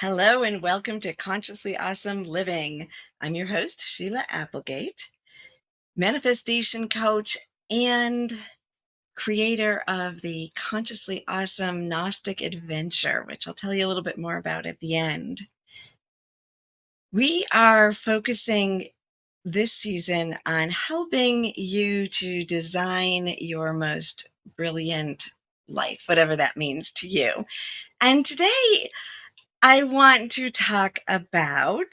Hello and welcome to Consciously Awesome Living. I'm your host, Sheila Applegate, manifestation coach and creator of the Consciously Awesome Gnostic Adventure, which I'll tell you a little bit more about at the end. We are focusing this season on helping you to design your most brilliant life, whatever that means to you. And today, I want to talk about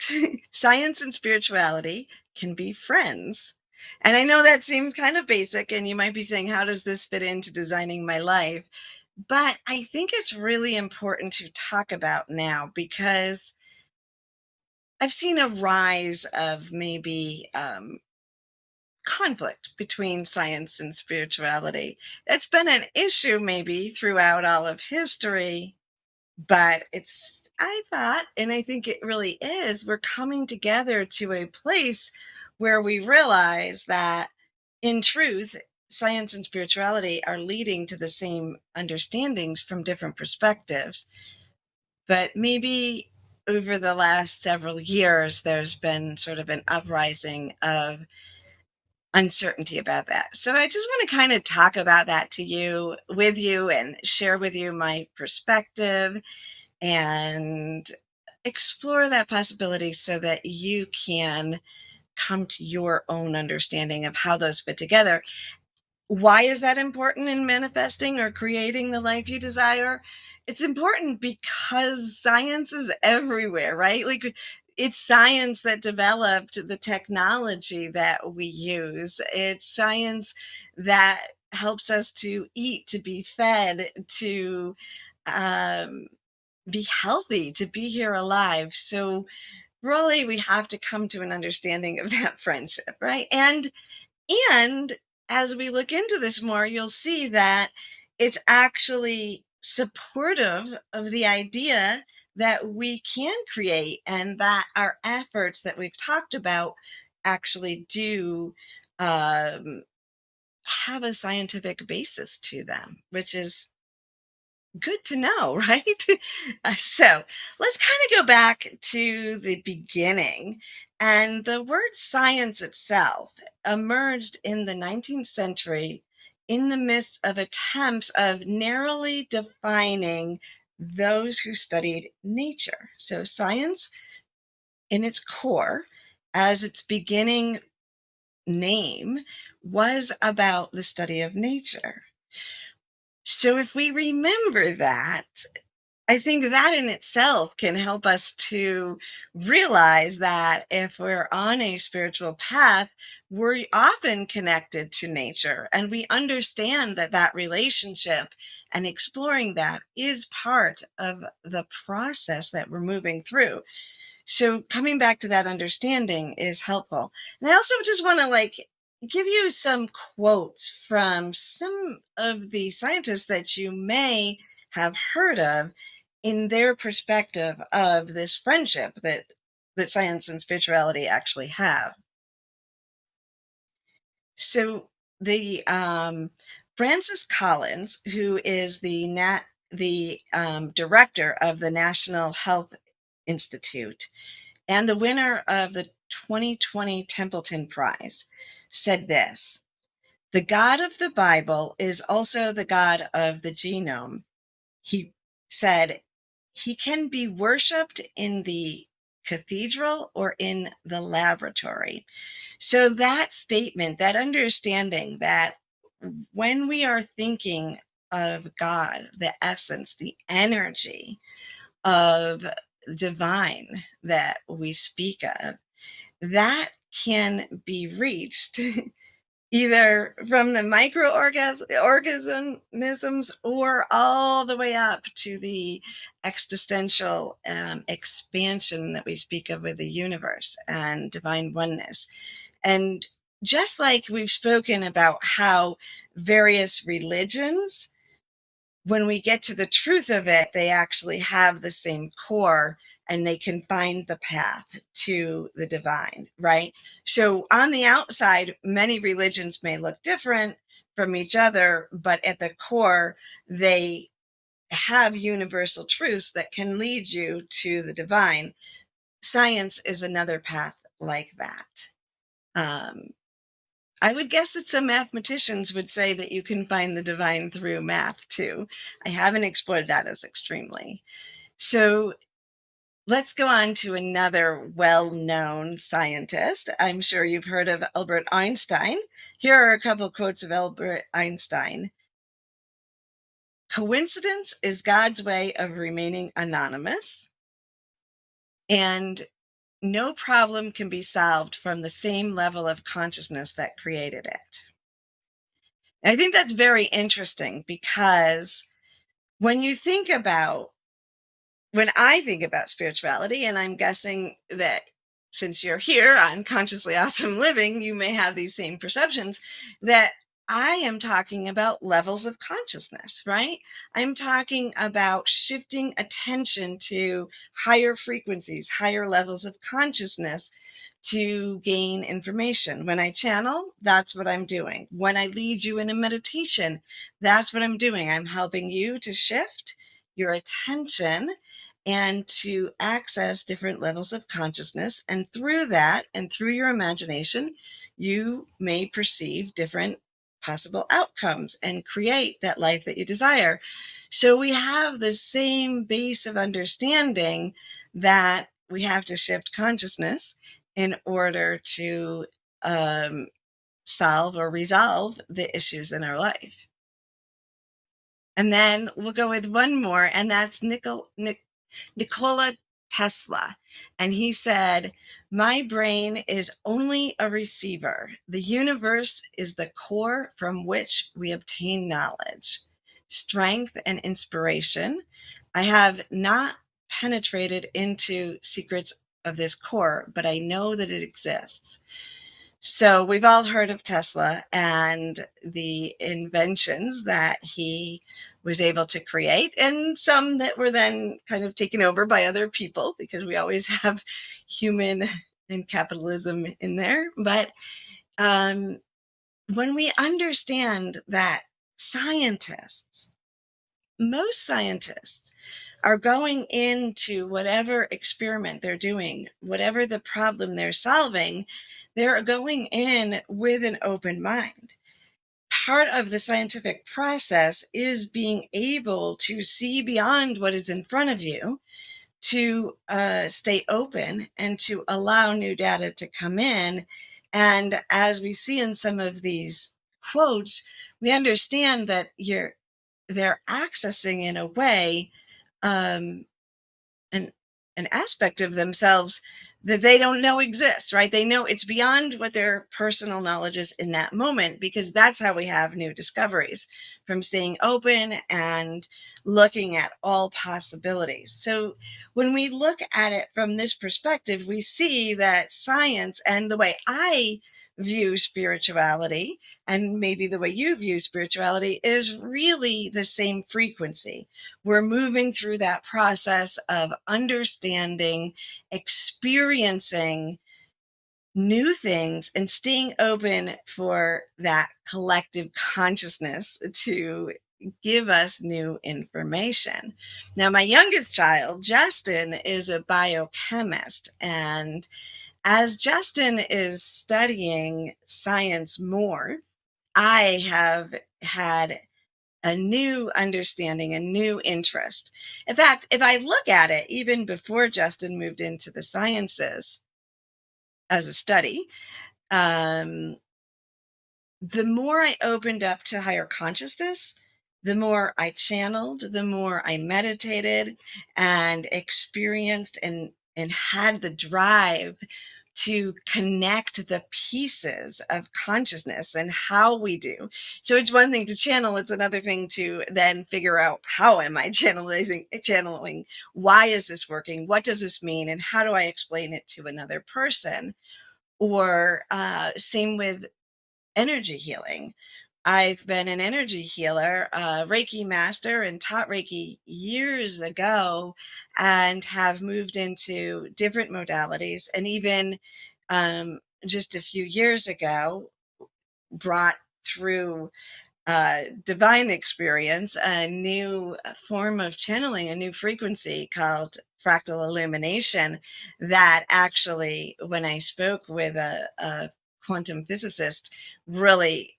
science and spirituality can be friends. And I know that seems kind of basic, and you might be saying, how does this fit into designing my life? But I think it's really important to talk about now because I've seen a rise of maybe conflict between science and spirituality. It's been an issue maybe throughout all of history, but I thought, and I think it really is, we're coming together to a place where we realize that in truth, science and spirituality are leading to the same understandings from different perspectives. But maybe over the last several years, there's been sort of an uprising of uncertainty about that. So I just want to kind of talk about that with you, and share with you my perspective and explore that possibility so that you can come to your own understanding of how those fit together. Why is that important in manifesting or creating the life you desire? It's important because science is everywhere, right? Like, it's science that developed the technology that we use. It's science that helps us to eat, to be fed, to um, be healthy, to be here alive. So really, we have to come to an understanding of that friendship, right? And as we look into this more, you'll see that it's actually supportive of the idea that we can create, and that our efforts that we've talked about actually do have a scientific basis to them, which is good to know, right? So let's kind of go back to the beginning. And the word science itself emerged in the 19th century in the midst of attempts of narrowly defining those who studied nature. So science, in its core, as its beginning name, was about the study of nature. So if we remember that, I think that in itself can help us to realize that if we're on a spiritual path, we're often connected to nature, and we understand that that relationship and exploring that is part of the process that we're moving through. So coming back to that understanding is helpful. And I also just want to give you some quotes from some of the scientists that you may have heard of in their perspective of this friendship that science and spirituality actually have. So the Francis Collins, who is the director of the National Health Institute and the winner of the 2020 Templeton Prize, said this: "The God of the Bible is also the God of the genome." He said, "He can be worshiped in the cathedral or in the laboratory." So that statement, that understanding that when we are thinking of God, the essence, the energy of divine that we speak of, that can be reached either from the microorganisms or all the way up to the existential expansion that we speak of with the universe and divine oneness. And just like we've spoken about how various religions, when we get to the truth of it, they actually have the same core, and they can find the path to the divine, right? So on the outside, many religions may look different from each other, but at the core, they have universal truths that can lead you to the divine. Science is another path like that. I would guess that some mathematicians would say that you can find the divine through math too. I haven't explored that as extremely. So let's go on to another well-known scientist. I'm sure you've heard of Albert Einstein. Here are a couple quotes of Albert Einstein. Coincidence is God's way of remaining anonymous, and no problem can be solved from the same level of consciousness that created it. And I think that's very interesting because when you think about when I think about spirituality, and I'm guessing that since you're here on Consciously Awesome Living, you may have these same perceptions, that I am talking about levels of consciousness, right? I'm talking about shifting attention to higher frequencies, higher levels of consciousness to gain information. When I channel, that's what I'm doing. When I lead you in a meditation, that's what I'm doing. I'm helping you to shift your attention and to access different levels of consciousness. And through that, and through your imagination, you may perceive different possible outcomes and create that life that you desire. So we have the same base of understanding that we have to shift consciousness in order to solve or resolve the issues in our life. And then we'll go with one more, and that's Nikola Tesla. And he said, "My brain is only a receiver. The universe is the core from which we obtain knowledge, strength, and inspiration. I have not penetrated into secrets of this core, but I know that it exists." So we've all heard of Tesla and the inventions that he was able to create, and some that were then kind of taken over by other people, because we always have human and capitalism in there. But when we understand that most scientists are going into whatever experiment they're doing, whatever the problem they're solving, they're going in with an open mind. Part of the scientific process is being able to see beyond what is in front of you, to stay open and to allow new data to come in. And as we see in some of these quotes, we understand that they're accessing in a way um, an an aspect of themselves that they don't know exists, right? They know it's beyond what their personal knowledge is in that moment, because that's how we have new discoveries, from staying open and looking at all possibilities. So when we look at it from this perspective, we see that science and the way I view spirituality, and maybe the way you view spirituality, is really the same frequency. We're moving through that process of understanding, experiencing new things, and staying open for that collective consciousness to give us new information. Now, my youngest child, Justin, is a biochemist. And as Justin is studying science more, I have had a new understanding, a new interest. In fact, if I look at it, even before Justin moved into the sciences as a study, um, the more I opened up to higher consciousness, the more I channeled, the more I meditated and experienced and had the drive to connect the pieces of consciousness and how we do. So it's one thing to channel, it's another thing to then figure out, how am I channeling? Why is this working? What does this mean? And how do I explain it to another person? Or same with energy healing. I've been an energy healer, Reiki master, and taught Reiki years ago, and have moved into different modalities. And even just a few years ago, brought through divine experience, a new form of channeling, a new frequency called fractal illumination, that actually, when I spoke with a quantum physicist, really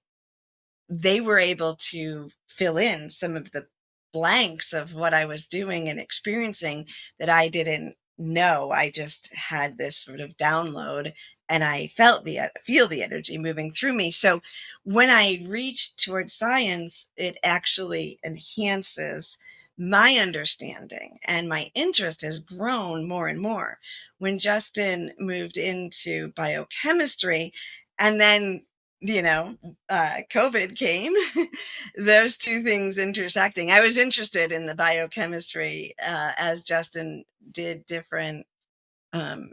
they were able to fill in some of the blanks of what I was doing and experiencing that I didn't know. I just had this sort of download and I feel the energy moving through me. So when I reach towards science, it actually enhances my understanding, and my interest has grown more and more. When Justin moved into biochemistry, and then you know COVID came, those two things intersecting. I was interested in the biochemistry as Justin did different, um,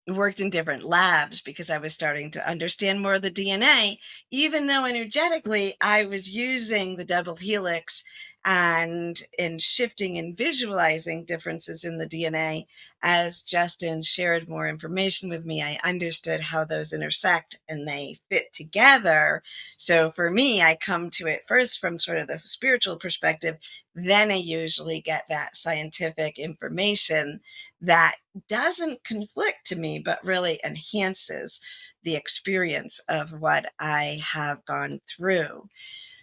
worked in different labs, because I was starting to understand more of the DNA, even though energetically I was using the double helix and in shifting and visualizing differences in the DNA. As Justin shared more information with me, I understood how those intersect and they fit together. So for me, I come to it first from sort of the spiritual perspective, then I usually get that scientific information that doesn't conflict to me, but really enhances the experience of what I have gone through.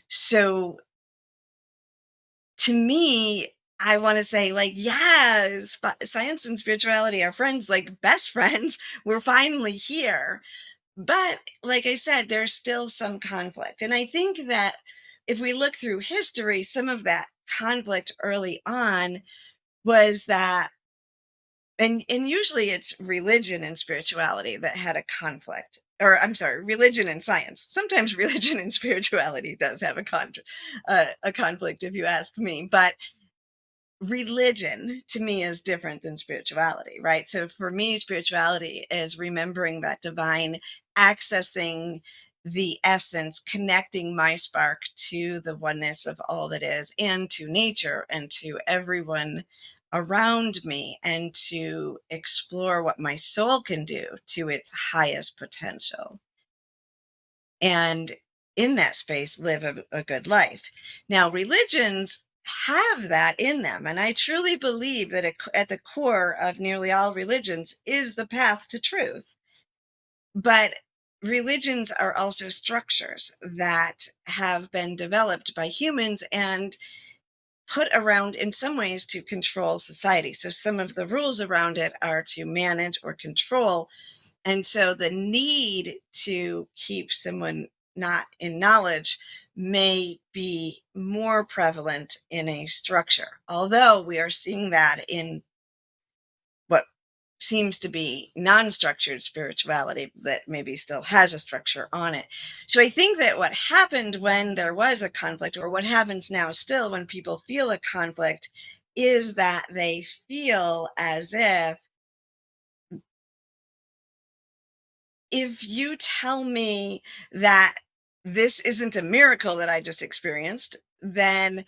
So to me, I want to say, like, yes, science and spirituality are friends, like best friends. We're finally here. But like I said, there's still some conflict. And I think that if we look through history, some of that conflict early on was that, and usually it's religion and spirituality that had a conflict, or I'm sorry, religion and science. Sometimes religion and spirituality does have a conflict, if you ask me. But religion to me is different than spirituality, right? So for me, spirituality is remembering that divine, accessing the essence, connecting my spark to the oneness of all that is, and to nature and to everyone around me, and to explore what my soul can do to its highest potential, and in that space live a good life. Now, religions have that in them, and I truly believe that at the core of nearly all religions is the path to truth. But religions are also structures that have been developed by humans and put around in some ways to control society. So some of the rules around it are to manage or control, and so the need to keep someone not in knowledge may be more prevalent in a structure, although we are seeing that in what seems to be non-structured spirituality that maybe still has a structure on it. So I think that what happened when there was a conflict, or what happens now still when people feel a conflict, is that they feel as if you tell me that this isn't a miracle that I just experienced, then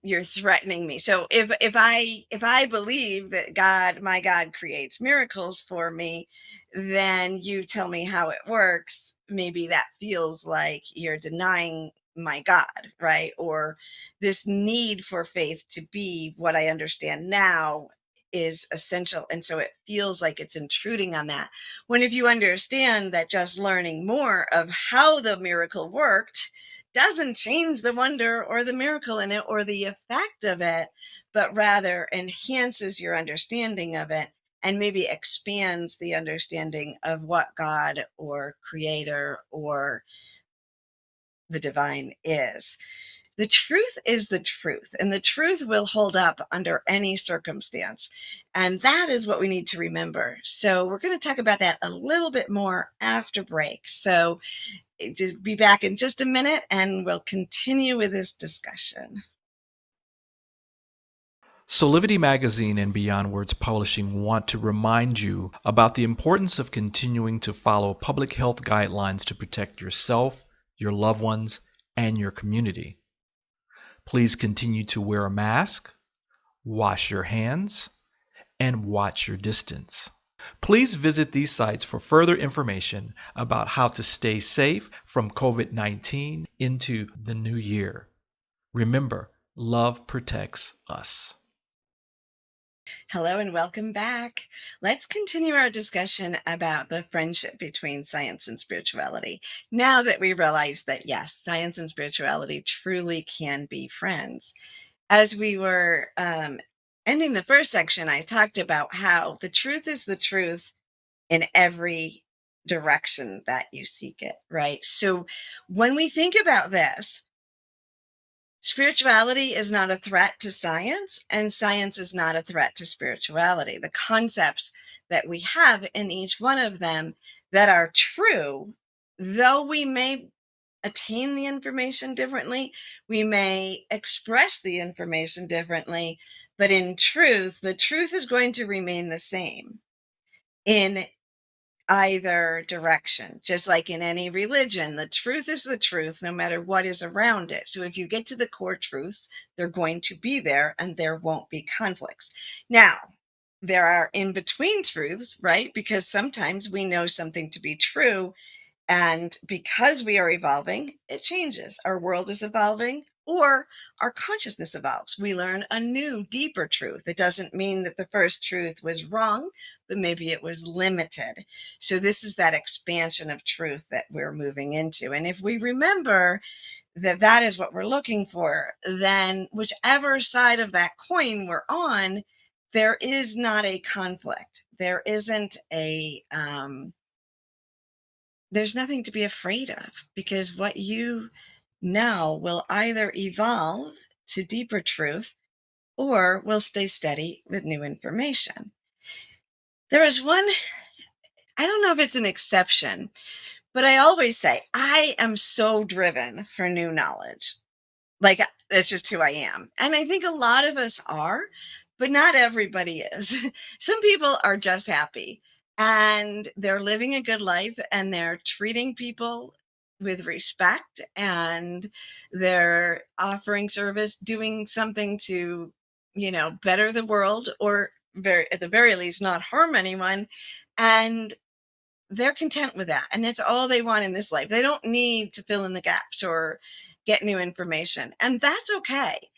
you're threatening me. So if I believe that my God creates miracles for me, then you tell me how it works. Maybe that feels like you're denying my God, right? Or this need for faith to be what I understand now is essential. And so it feels like it's intruding on that, when if you understand that just learning more of how the miracle worked doesn't change the wonder or the miracle in it or the effect of it, but rather enhances your understanding of it, and maybe expands the understanding of what God or creator or the divine is. The truth is the truth, and the truth will hold up under any circumstance. And that is what we need to remember. So, we're going to talk about that a little bit more after break. So, just be back in just a minute and we'll continue with this discussion. Soulivity Magazine and Beyond Words Publishing want to remind you about the importance of continuing to follow public health guidelines to protect yourself, your loved ones, and your community. Please continue to wear a mask, wash your hands, and watch your distance. Please visit these sites for further information about how to stay safe from COVID-19 into the new year. Remember, love protects us. Hello and welcome back. Let's continue our discussion about the friendship between science and spirituality. Now that we realize that, yes, science and spirituality truly can be friends. As we were ending the first section, I talked about how the truth is the truth in every direction that you seek it, right? So when we think about this, spirituality is not a threat to science, and science is not a threat to spirituality. The concepts that we have in each one of them that are true, though we may attain the information differently, we may express the information differently, but in truth, the truth is going to remain the same in either direction. Just like in any religion, the truth is the truth no matter what is around it. So if you get to the core truths, they're going to be there and there won't be conflicts. Now, there are in between truths, right? Because sometimes we know something to be true, and because we are evolving, it changes. Our world is evolving, or our consciousness evolves. We learn a new, deeper truth. It doesn't mean that the first truth was wrong, but maybe it was limited. So, this is that expansion of truth that we're moving into. And if we remember that that is what we're looking for, then whichever side of that coin we're on, there is not a conflict. There isn't there's nothing to be afraid of, because what you know will either evolve to deeper truth or will stay steady with new information. There is one, I don't know if it's an exception, but I always say I am so driven for new knowledge. Like, that's just who I am. And I think a lot of us are, but not everybody is. Some people are just happy and they're living a good life and they're treating people with respect and they're offering service, doing something to, better the world, or at the very least, not harm anyone. And they're content with that. And that's all they want in this life. They don't need to fill in the gaps or get new information. And that's okay.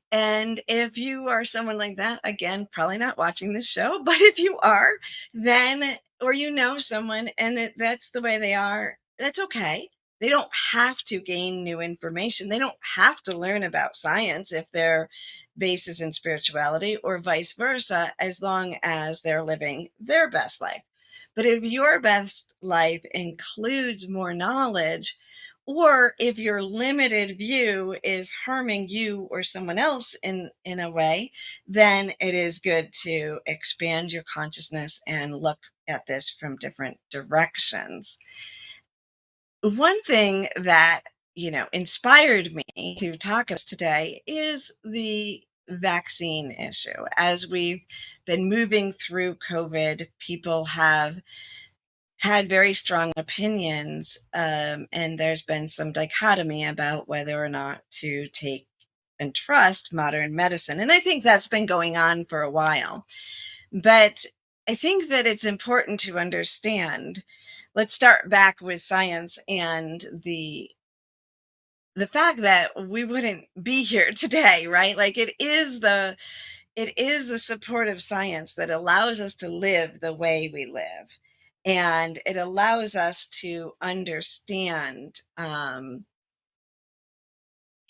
And if you are someone like that, again, probably not watching this show, but if you are, then, or someone and that's the way they are, that's okay. They don't have to gain new information. They don't have to learn about science if their base is in spirituality, or vice versa, as long as they're living their best life. But if your best life includes more knowledge, or if your limited view is harming you or someone else in a way, then it is good to expand your consciousness and look at this from different directions. One thing that inspired me to talk us today is the vaccine issue. As we've been moving through COVID, people have had very strong opinions, and there's been some dichotomy about whether or not to take and trust modern medicine. And I think that's been going on for a while. But I think that it's important to understand. Let's start back with science and the fact that we wouldn't be here today, right? Like, it is the support of science that allows us to live the way we live. And it allows us to understand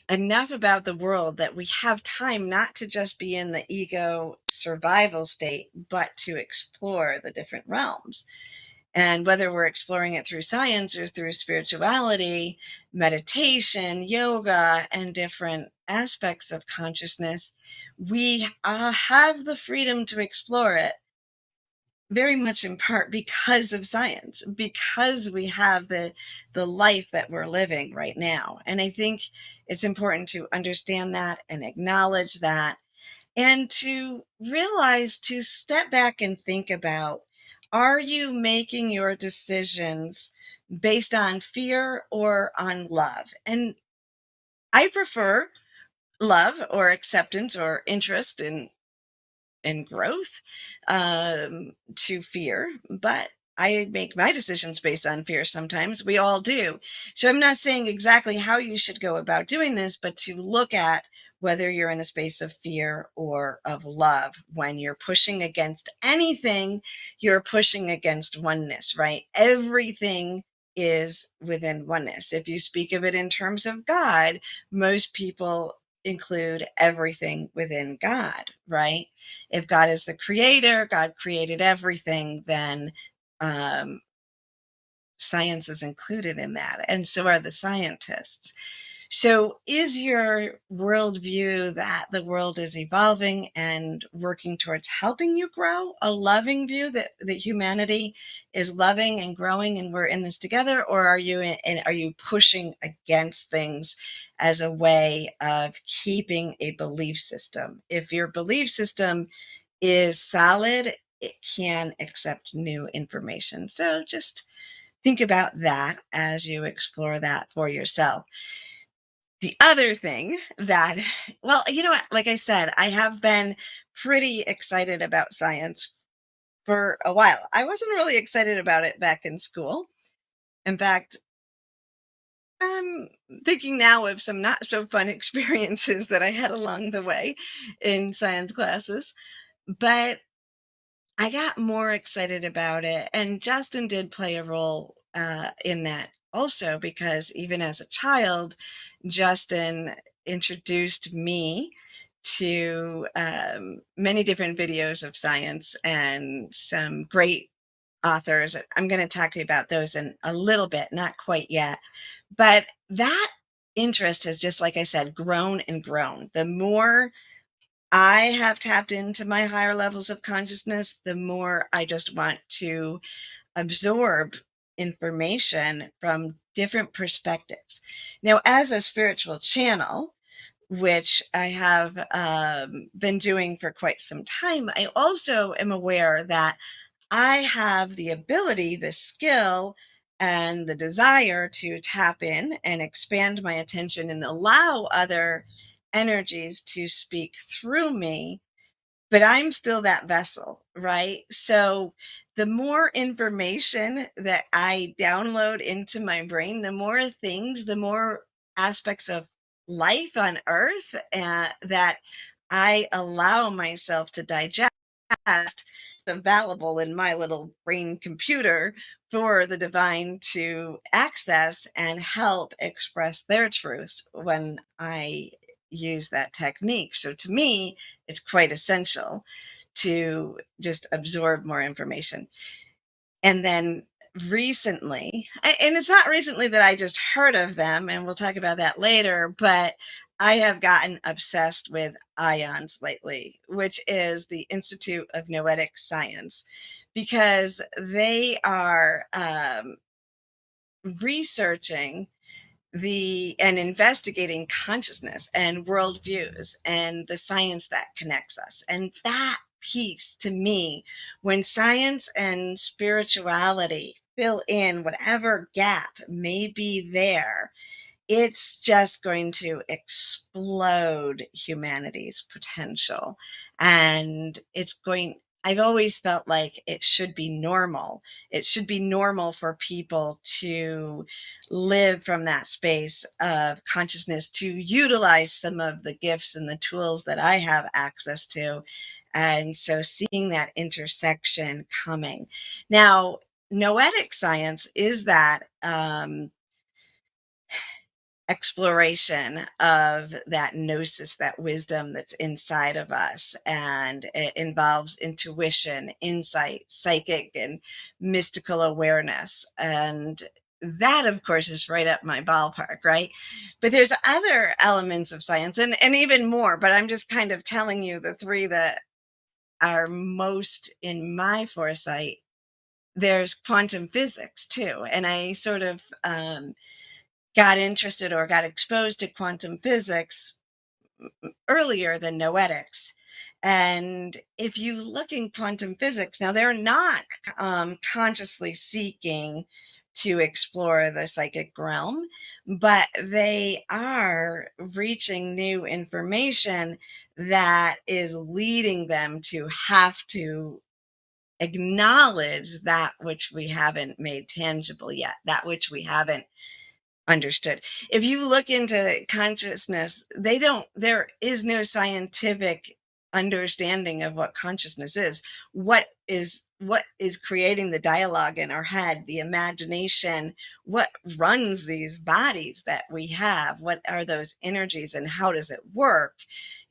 enough about the world that we have time not to just be in the ego survival state, but to explore the different realms. And whether we're exploring it through science or through spirituality, meditation, yoga, and different aspects of consciousness, we have the freedom to explore it, very much in part because of science, because we have the life that we're living right now. And I think it's important to understand that and acknowledge that, and to realize, to step back and think about, are you making your decisions based on fear or on love? And I prefer love or acceptance or interest and growth to fear, but I make my decisions based on fear sometimes. We all do. So I'm not saying exactly how you should go about doing this, but to look at whether you're in a space of fear or of love. When you're pushing against anything, you're pushing against oneness, right? Everything is within oneness. If you speak of it in terms of God, most people include everything within God, right? If God is the creator, God created everything, then um, science is included in that, and so are the scientists. So, is your worldview that the world is evolving and working towards helping you grow? A loving view that humanity is loving and growing, and we're in this together, or are you pushing against things as a way of keeping a belief system? If your belief system is solid, it can accept new information. So, just think about that as you explore that for yourself. The other thing that, well, you know what? Like I said, I have been pretty excited about science for a while. I wasn't really excited about it back in school. In fact, I'm thinking now of some not so fun experiences that I had along the way in science classes. But I got more excited about it, and Justin did play a role in that also, because even as a child, Justin introduced me to many different videos of science and some great authors. I'm going to talk to you about those in a little bit, not quite yet, but that interest has, just like I said, grown and grown. The more I have tapped into my higher levels of consciousness, the more I just want to absorb information from different perspectives. Now, as a spiritual channel, which I have been doing for quite some time, I also am aware that I have the ability, the skill, and the desire to tap in and expand my attention and allow other energies to speak through me, but I'm still that vessel, right? So the more information that I download into my brain, the more things, the more aspects of life on earth that I allow myself to digest, available in my little brain computer for the divine to access and help express their truths when I use that technique. So to me, it's quite essential to just absorb more information. And then recently, and it's not recently that I just heard of them, and we'll talk about that later, but I have gotten obsessed with IONS lately, which is the Institute of Noetic Science, because they are researching and investigating consciousness and worldviews and the science that connects us. And that piece, to me, when science and spirituality fill in whatever gap may be there, it's just going to explode humanity's potential. And I've always felt like it should be normal. It should be normal for people to live from that space of consciousness, to utilize some of the gifts and the tools that I have access to. And so seeing that intersection coming. Now, noetic science is that exploration of that gnosis, that wisdom that's inside of us. And it involves intuition, insight, psychic, and mystical awareness. And that, of course, is right up my ballpark, right? But there's other elements of science and even more, but I'm just kind of telling you the three that are most in my foresight. There's quantum physics too. And I sort of got interested or got exposed to quantum physics earlier than noetics. And if you look in quantum physics, now they're not consciously seeking to explore the psychic realm, but they are reaching new information that is leading them to have to acknowledge that which we haven't made tangible yet, that which we haven't understood. If you look into consciousness, there is no scientific understanding of what consciousness is. What is creating the dialogue in our head, the imagination, what runs these bodies that we have, what are those energies and how does it work,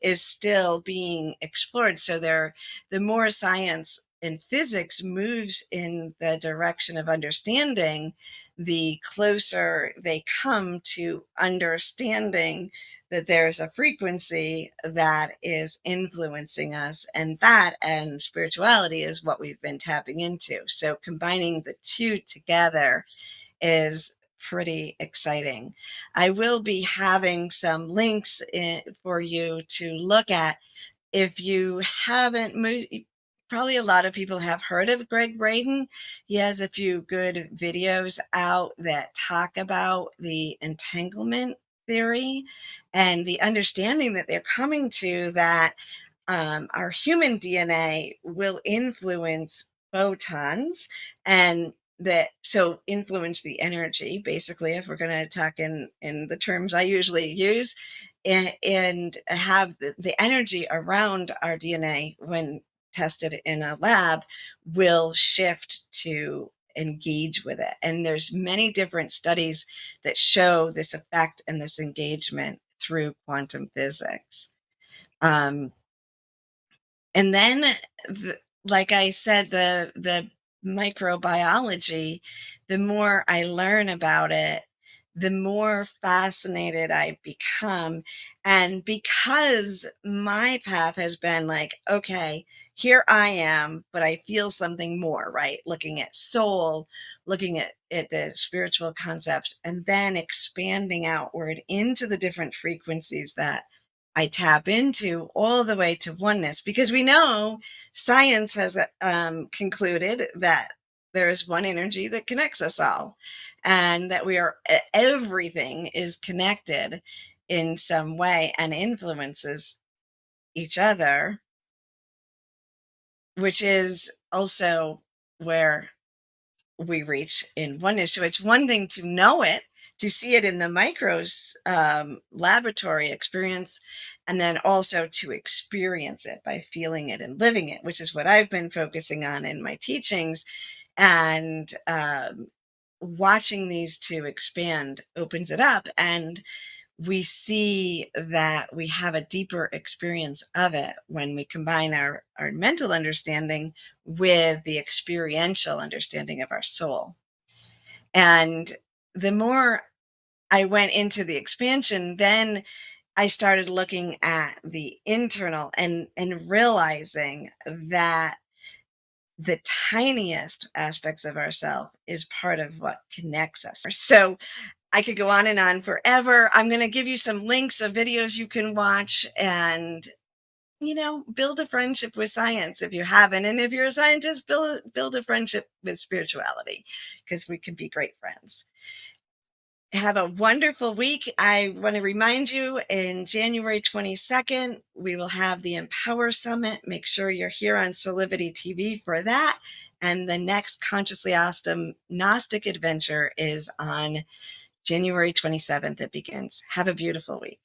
is still being explored. So the more science and physics moves in the direction of understanding, the closer they come to understanding that there's a frequency that is influencing us. And that and spirituality is what we've been tapping into. So combining the two together is pretty exciting. I will be having some links for you to look at. If you haven't moved, probably a lot of people have heard of Greg Braden. He has a few good videos out that talk about the entanglement theory and the understanding that they're coming to, that our human DNA will influence photons, and that so influence the energy, basically, if we're going to talk in the terms I usually use, and have the energy around our DNA when tested in a lab will shift to engage with it. And there's many different studies that show this effect and this engagement through quantum physics. And then, like I said, the microbiology, the more I learn about it, the more fascinated I become. And because my path has been like, okay, here I am, but I feel something more, right? Looking at soul, looking at the spiritual concepts, and then expanding outward into the different frequencies that I tap into, all the way to oneness, because we know science has concluded that there is one energy that connects us all, and that everything is connected in some way and influences each other, which is also where we reach in oneness. So it's one thing to know it, to see it in the micros laboratory experience, and then also to experience it by feeling it and living it, which is what I've been focusing on in my teachings. And watching these two expand opens it up, and we see that we have a deeper experience of it when we combine our mental understanding with the experiential understanding of our soul. And the more I went into the expansion, then I started looking at the internal and realizing that the tiniest aspects of ourselves is part of what connects us. So I could go on and on forever. I'm going to give you some links of videos you can watch and, build a friendship with science if you haven't. And if you're a scientist, build a friendship with spirituality, because we can be great friends. Have a wonderful week. I want to remind you, in January 22nd, we will have the Empower Summit. Make sure you're here on Soulivity TV for that. And the next Consciously Awesome Gnostic Adventure is on January 27th. It begins. Have a beautiful week.